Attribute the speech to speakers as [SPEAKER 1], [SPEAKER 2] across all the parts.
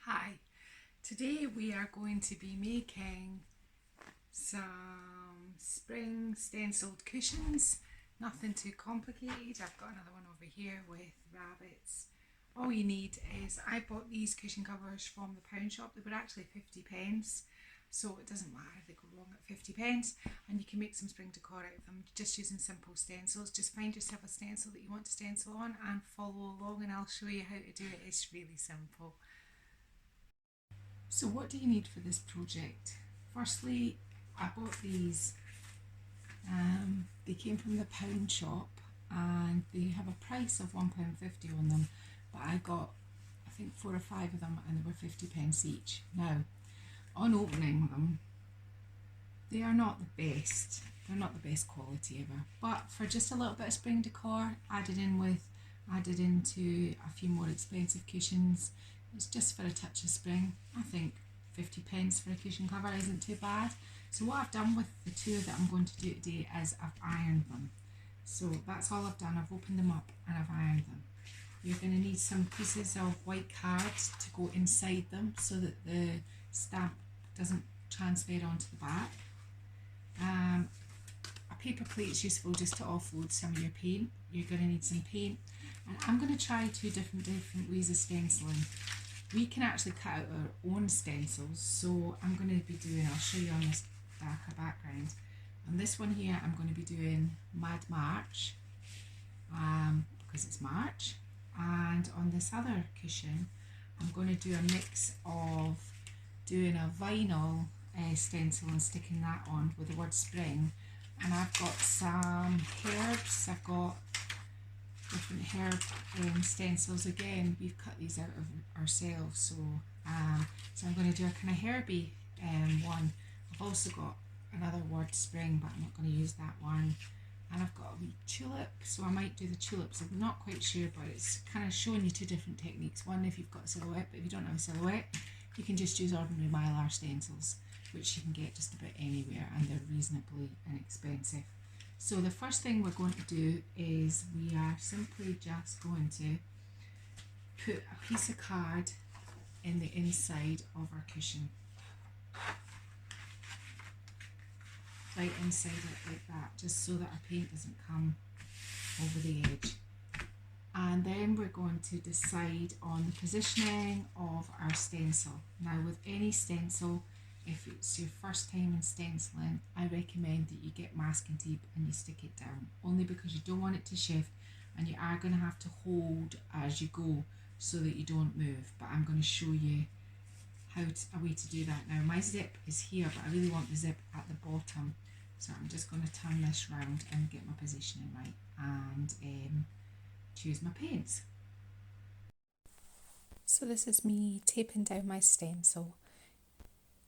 [SPEAKER 1] Hi, today we are going to be making some spring stenciled cushions. Nothing too complicated. I've got another one over here with rabbits. All you need is, I bought these cushion covers from the pound shop. They were actually 50 pence, so it doesn't matter if they go wrong at 50 pence, and you can make some spring decor out of them just using simple stencils. Just find yourself a stencil that you want to stencil on and follow along, and I'll show you how to do it. It's really simple. So what do you need for this project? Firstly, I bought these. They came from the pound shop and they have a price of £1.50 on them, but I got, I think, 4 or 5 of them and they were 50 pence each. Now, on opening them, they are not the best. They're not the best quality ever, but for just a little bit of spring decor added into a few more expensive cushions, it's just for a touch of spring. I think 50 pence for a cushion cover isn't too bad. So what I've done with the two that I'm going to do today is I've ironed them. So that's all I've done. I've opened them up and I've ironed them. You're going to need some pieces of white card to go inside them so that the stamp doesn't transfer onto the back. A paper plate is useful just to offload some of your paint. You're going to need some paint, and I'm going to try two different ways of stenciling. We can actually cut out our own stencils, so I'm going to be doing, I'll show you on this darker background. On this one here, I'm going to be doing Mad March, because it's March, and on this other cushion, I'm going to do a mix of doing a vinyl stencil and sticking that on with the word spring. And I've got some herbs. I've got different herb stencils. Again, we've cut these out of ourselves, so I'm going to do a kind of herby one. I've also got another word spring, but I'm not going to use that one. And I've got a wee tulip, so I might do the tulips. I'm not quite sure, but it's kind of showing you two different techniques. One if you've got a silhouette, but if you don't have a silhouette, you can just use ordinary mylar stencils, which you can get just about anywhere, and they're reasonably inexpensive. So the first thing we're going to do is we are simply just going to put a piece of card in the inside of our cushion. Right inside it like that, just so that our paint doesn't come over the edge. And then we're going to decide on the positioning of our stencil. Now with any stencil, if it's your first time in stenciling, I recommend that you get masking tape and you stick it down, only because you don't want it to shift, and you are going to have to hold as you go so that you don't move. But I'm going to show you a way to do that now. My zip is here, but I really want the zip at the bottom, so I'm just going to turn this round and get my positioning right and choose my paints. So this is me taping down my stencil,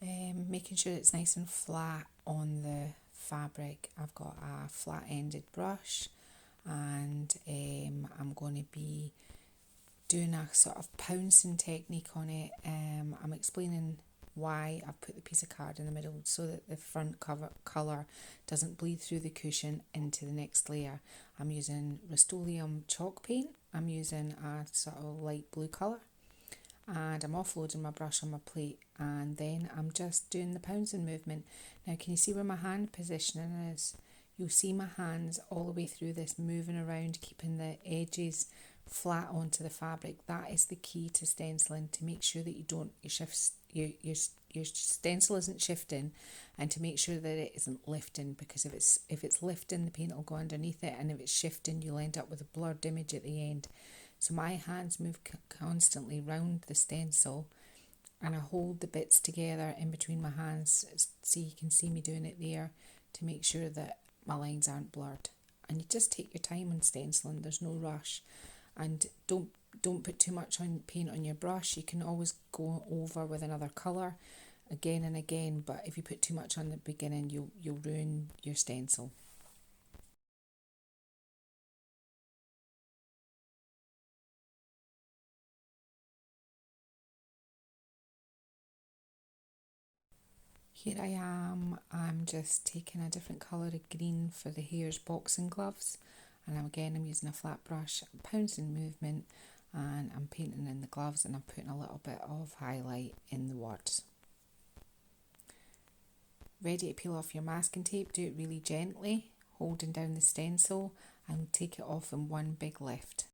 [SPEAKER 1] making sure it's nice and flat on the fabric. I've got a flat-ended brush, and I'm going to be doing a sort of pouncing technique on it. I'm explaining why I've put the piece of card in the middle so that the front colour doesn't bleed through the cushion into the next layer. I'm using Rust-Oleum chalk paint. I'm using a sort of light blue colour, and I'm offloading my brush on my plate, and then I'm just doing the pouncing movement. Now can you see where my hand positioning is? You'll see my hands all the way through this, moving around, keeping the edges flat onto the fabric. That is the key to stenciling, to make sure that your stencil isn't shifting, and to make sure that it isn't lifting, because if it's lifting, the paint will go underneath it, and if it's shifting, you'll end up with a blurred image at the end. So my hands move constantly round the stencil, and I hold the bits together in between my hands, so you can see me doing it there, to make sure that my lines aren't blurred. And you just take your time on stenciling. There's no rush, and don't put too much paint on your brush. You can always go over with another colour again and again, but if you put too much on the beginning, you'll ruin your stencil. Here I am, I'm just taking a different colour of green for the hare's boxing gloves, and I'm using a flat brush, pouncing movement, and I'm painting in the gloves and I'm putting a little bit of highlight in the words. Ready to peel off your masking tape, do it really gently, holding down the stencil, and take it off in one big lift.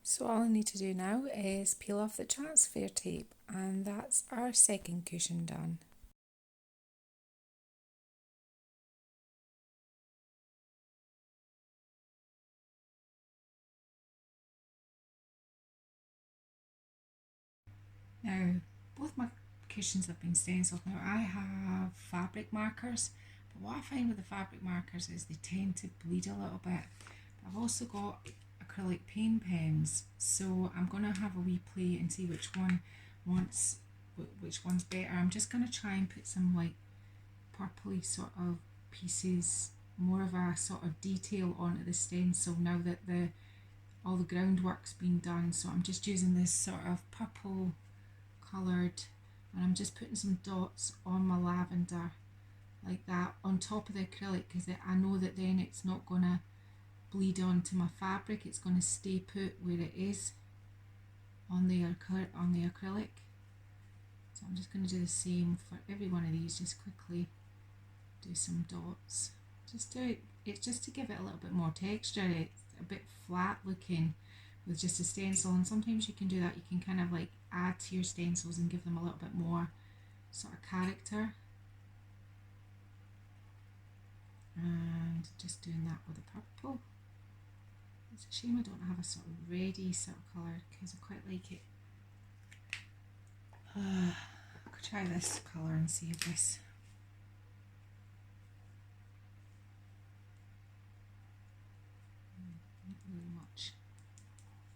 [SPEAKER 1] So all I need to do now is peel off the transfer tape, and that's our second cushion done. Now, both my cushions have been stenciled. Now I have fabric markers, but what I find with the fabric markers is they tend to bleed a little bit. I've also got acrylic paint pens, so I'm going to have a wee play and see which one's better. I'm just going to try and put some like purpley sort of pieces, more of a sort of detail onto the stencil now that all the groundwork's been done. So I'm just using this sort of purple coloured, and I'm just putting some dots on my lavender like that on top of the acrylic, because I know that then it's not going to bleed onto my fabric, it's going to stay put where it is on the acrylic. So I'm just going to do the same for every one of these, just quickly do some dots. It's just to give it a little bit more texture. It's a bit flat looking with just a stencil, and sometimes you can do that. You can kind of like add to your stencils and give them a little bit more sort of character. And just doing that with the purple. It's a shame I don't have a sort of reddy sort of colour, because I quite like it. I could try this colour and see if this.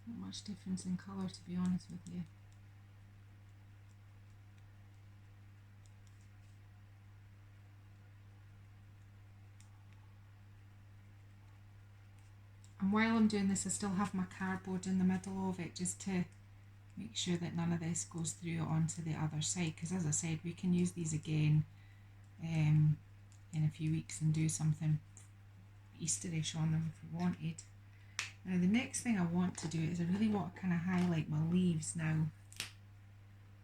[SPEAKER 1] Not much difference in colour, to be honest with you. And while I'm doing this, I still have my cardboard in the middle of it, just to make sure that none of this goes through onto the other side, because as I said, we can use these again in a few weeks and do something Easterish on them if we wanted. Now the next thing I want to do is I really want to kind of highlight my leaves now.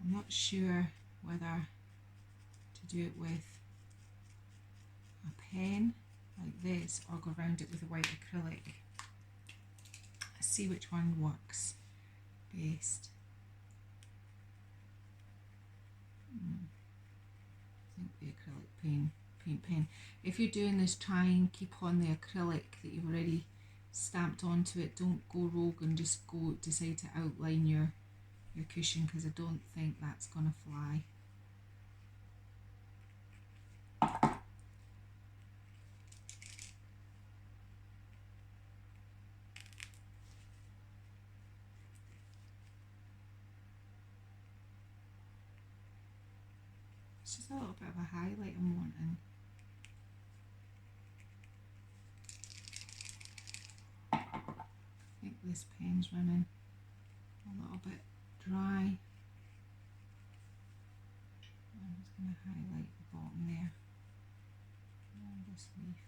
[SPEAKER 1] I'm not sure whether to do it with a pen like this or go around it with a white acrylic. Let's see which one works best. I think the acrylic paint pen. If you're doing this, try and keep on the acrylic that you've already stamped onto it. Don't go rogue and just decide to outline your your cushion, because I don't think that's going to fly. It's just a little bit of a highlight I'm wanting. I think this pen's running a little bit dry. I'm just going to highlight the bottom there around this leaf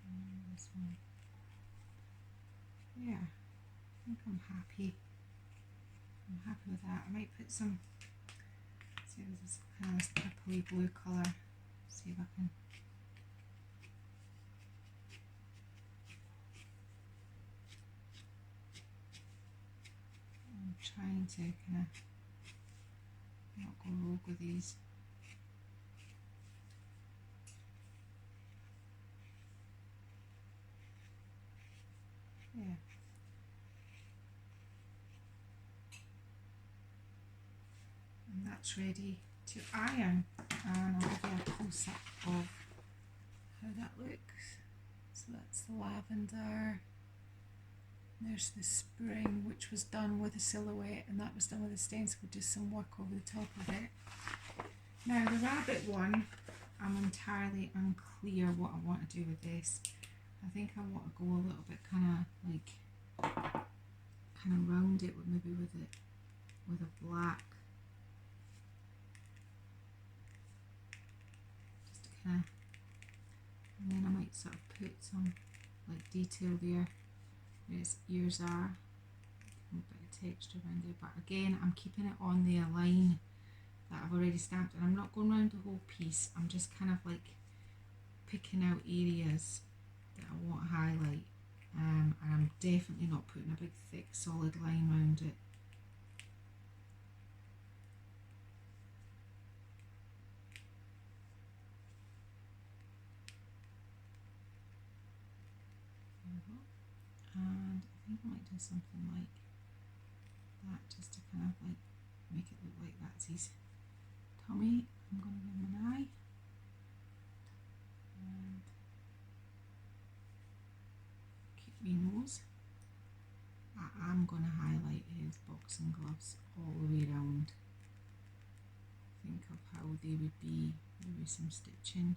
[SPEAKER 1] and this one. Yeah, I think I'm happy. I'm happy with that. I might put some, see, this is kind of this purpley blue colour. See if I can. I'm trying to kind of not go rogue with these. Yeah. And that's ready to iron. And I'll give you a close up of how that looks. So that's the lavender. There's the spring, which was done with a silhouette, and that was done with a stencil with just some work over the top of it. Now the rabbit one, I'm entirely unclear what I want to do with this. I think I want to go a little bit kind of round it with maybe with a black, just to kind of, and then I might sort of put some like detail there where its ears are, a bit of texture around there. But again, I'm keeping it on the line that I've already stamped, and I'm not going around the whole piece. I'm just kind of like picking out areas that I want to highlight, and I'm definitely not putting a big thick solid line around it. And I think I might do something like that, just to kind of like make it look like that's his tummy. I'm going to give him an eye, and keep me nose. I am going to highlight his boxing gloves all the way around. Think of how they would be, maybe some stitching.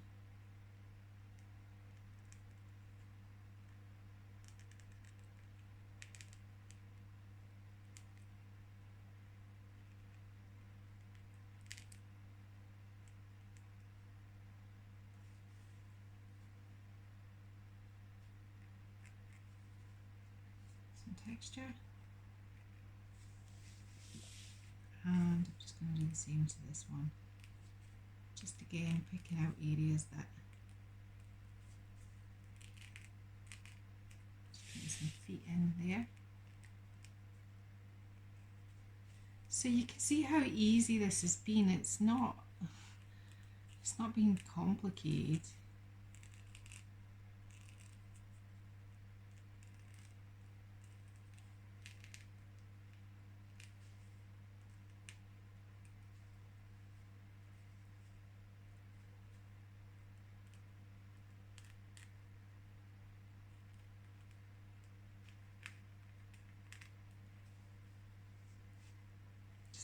[SPEAKER 1] Texture, and I'm just going to do the same to this one, just again picking out areas that, just putting some feet in there, so you can see how easy this has been. It's not being complicated.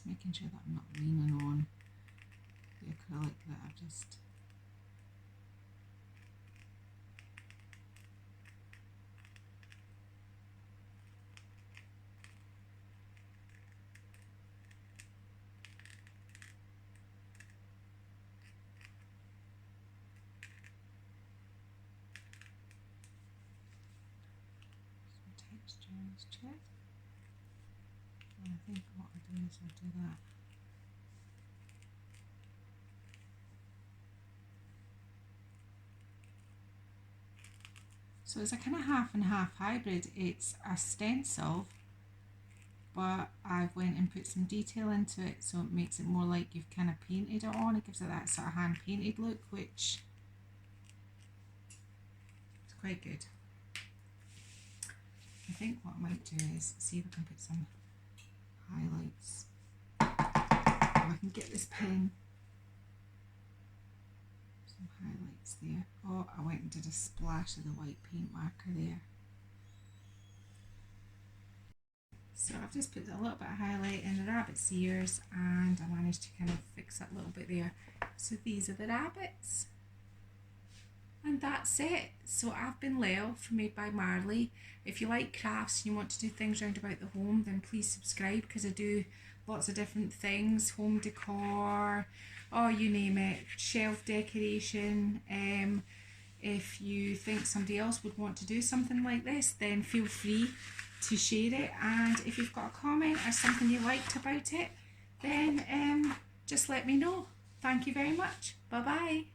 [SPEAKER 1] Making sure that I'm not leaning on the acrylic, that I've just some texture in his chest. And I think what I'll do is I'll do that. So it's a kind of half and half hybrid. It's a stencil, but I went and put some detail into it, so it makes it more like you've kind of painted it on. It gives it that sort of hand painted look, which is quite good. I think what I might do is see if I can put some highlights. If I can get this pen. Some highlights there. Oh, I went and did a splash of the white paint marker there. So I've just put a little bit of highlight in the rabbit's ears and I managed to kind of fix that a little bit there. So these are the rabbits. And that's it. So I've been Lel from Made by Marley. If you like crafts and you want to do things round about the home, then please subscribe, because I do lots of different things, home decor, oh you name it, shelf decoration. If you think somebody else would want to do something like this, then feel free to share it, and if you've got a comment or something you liked about it, then just let me know. Thank you very much. Bye bye.